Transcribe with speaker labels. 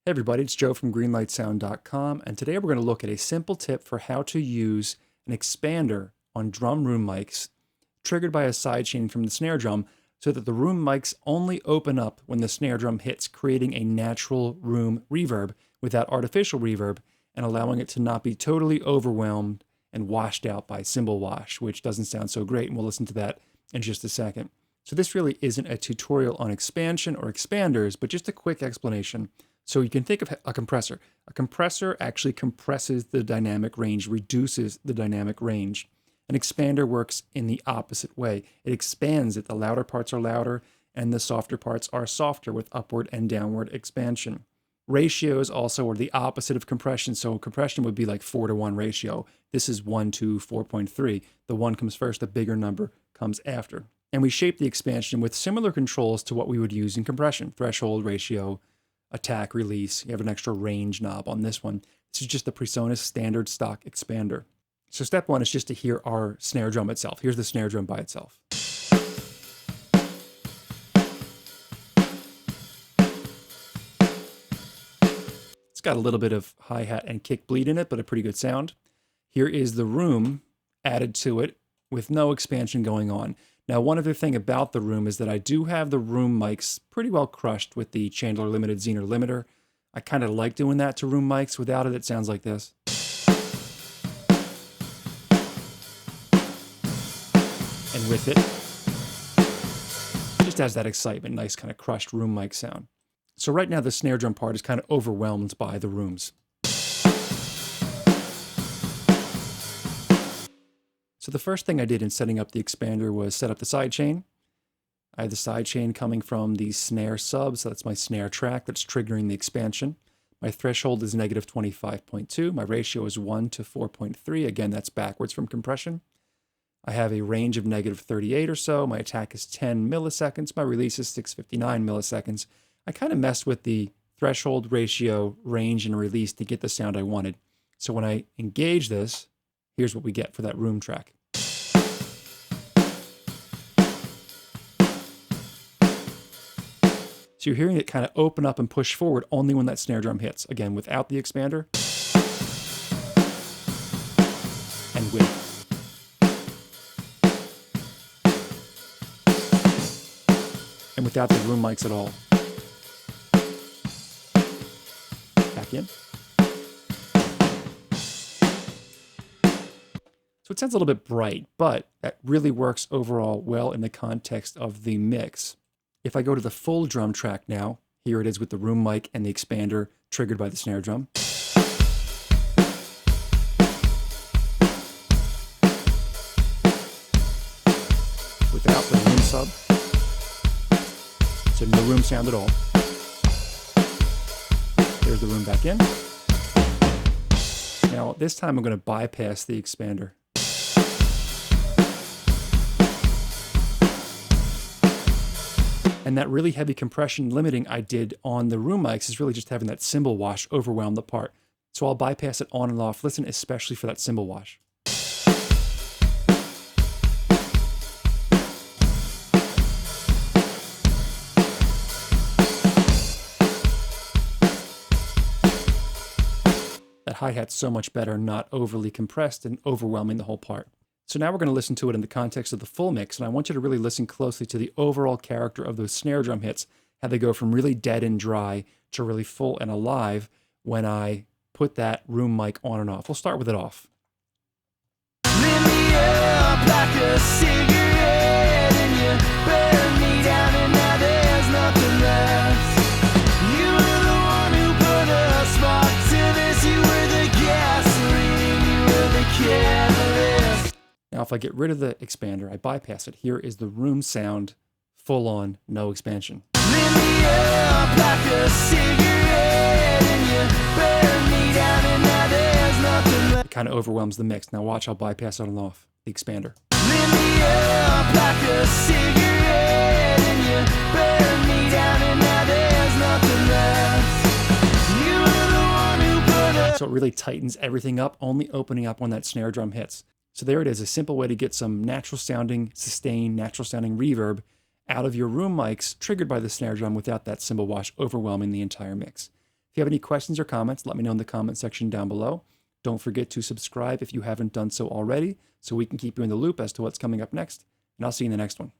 Speaker 1: Hey everybody, it's Joe from greenlightsound.com, and today we're going to look at a simple tip for how to use an expander on drum room mics triggered by a sidechain from the snare drum so that the room mics only open up when the snare drum hits, creating a natural room reverb without artificial reverb and allowing it to not be totally overwhelmed and washed out by cymbal wash, which doesn't sound so great, and we'll listen to that in just a second. So this really isn't a tutorial on expansion or expanders, but just a quick explanation. So you can think of a compressor. A compressor actually compresses the dynamic range, reduces the dynamic range. An expander works in the opposite way. It expands it. The louder parts are louder and the softer parts are softer with upward and downward expansion. Ratios also are the opposite of compression. So compression would be like 4-to-1 ratio. This is 1 to 4.3. The 1 comes first, the bigger number comes after. And we shape the expansion with similar controls to what we would use in compression. Threshold, ratio, attack, release. You have an extra range knob on this one. This is just the PreSonus standard stock expander. So step one is just to hear our snare drum itself. Here's the snare drum by itself. It's got a little bit of hi-hat and kick bleed in it, but a pretty good sound. Here is the room added to it with no expansion going on. Now, one other thing about the room is that I do have the room mics pretty well crushed with the Chandler Limited Zener limiter. I kind of like doing that to room mics. Without it, it sounds like this. And with it, it just has that excitement, nice kind of crushed room mic sound. So right now, the snare drum part is kind of overwhelmed by the rooms. So the first thing I did in setting up the expander was set up the sidechain. I have the sidechain coming from the snare sub, so that's my snare track that's triggering the expansion. My threshold is negative 25.2. My ratio is 1 to 4.3. Again, that's backwards from compression. I have a range of negative 38 or so. My attack is 10 milliseconds. My release is 659 milliseconds. I kind of messed with the threshold, ratio, range, and release to get the sound I wanted. So when I engage this, here's what we get for that room track. So you're hearing it kind of open up and push forward only when that snare drum hits. Again, without the expander. And with. And without the room mics at all. Back in. So it sounds a little bit bright, but that really works overall well in the context of the mix. If I go to the full drum track now, here it is with the room mic and the expander triggered by the snare drum. Without the room sub. So no room sound at all. There's the room back in. Now this time I'm going to bypass the expander. And that really heavy compression limiting I did on the room mics is really just having that cymbal wash overwhelm the part. So I'll bypass it on and off. Listen especially for that cymbal wash. That hi-hat's so much better, not overly compressed and overwhelming the whole part. So now we're going to listen to it in the context of the full mix, and I want you to really listen closely to the overall character of those snare drum hits, how they go from really dead and dry to really full and alive when I put that room mic on and off. We'll start with it off.
Speaker 2: Lit me up like a cigarette, and you burned me down, and now there's nothing left. You were the one who put a spark to this. You were the gasoline, you were the catalyst.
Speaker 1: Now, if I get rid of the expander, I bypass it. Here is the room sound, full on, no expansion.
Speaker 2: Lit me up like a cigarette, and you burned me down, and now there's nothing left.
Speaker 1: It kind of overwhelms the mix. Now watch, I'll bypass it on and off, the expander.
Speaker 2: Lit me up like a cigarette, and you burned me down, and now there's nothing left. You were the one who put a...
Speaker 1: So it really tightens everything up, only opening up when that snare drum hits. So there it is, a simple way to get some natural sounding, sustained, natural sounding reverb out of your room mics triggered by the snare drum without that cymbal wash overwhelming the entire mix. If you have any questions or comments, let me know in the comment section down below. Don't forget to subscribe if you haven't done so already, so we can keep you in the loop as to what's coming up next. And I'll see you in the next one.